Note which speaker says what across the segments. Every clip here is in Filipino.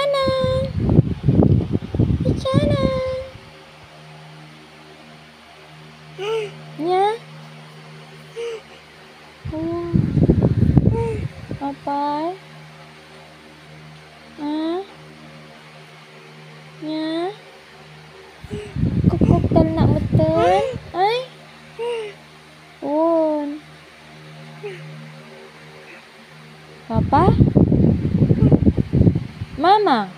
Speaker 1: Ichanang. Ichanang. Nya? Oh. Apay? Ah? Nya? Kukutal na betul? Ay? Un. Papa? Mama?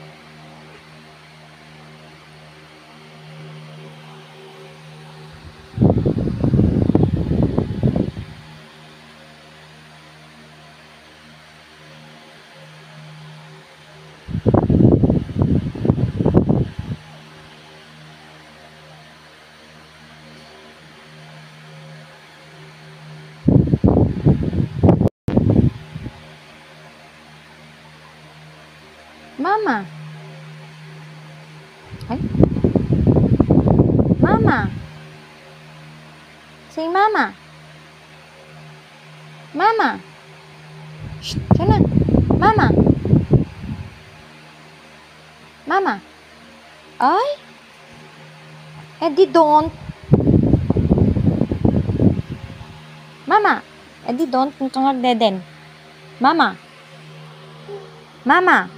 Speaker 1: Mama? Ay? Mama? Say mama. Mama? Shh, sana. Mama? Mama? Ay? Eddie, don't. Mama? Eddie, don't. Kung kang nagdeden. Mama? Mama?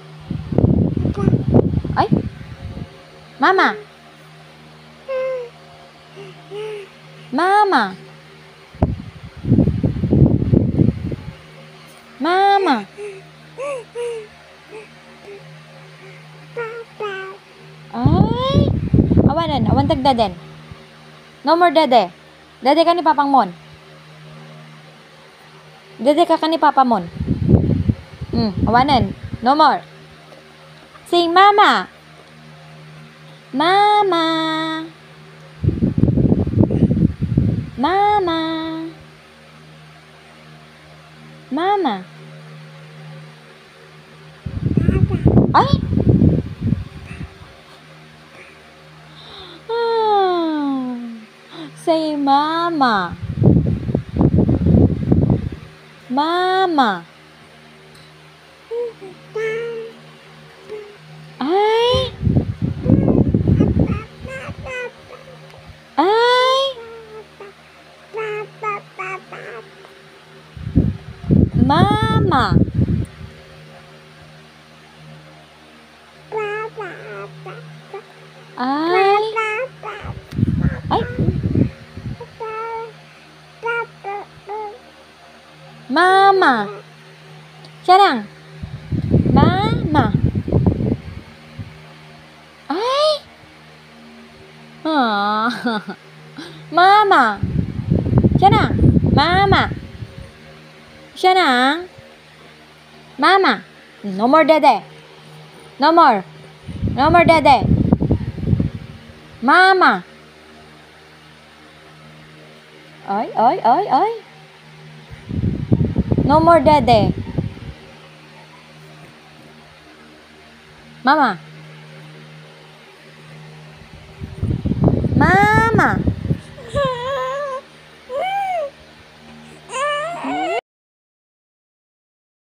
Speaker 1: Ay? Mama? Mama? Mama? Ay? Awanan, awan tagdaden. No more dede. Dede ka ni Papang Mon. Dede ka ni Papa Mon. Awanan. No more. Sing mama. Mama. Mama. Mama. Ay? Say mama. Mama. Ay? Ay? Mama. Ay? Ay? Mama. Sarang. Mama. Ay? Mama. Sarang. Mama. Sarang. Mama. No more dede. No more. No more dede. Mama. Ay, ay, ay, ay. No more dede. Mama.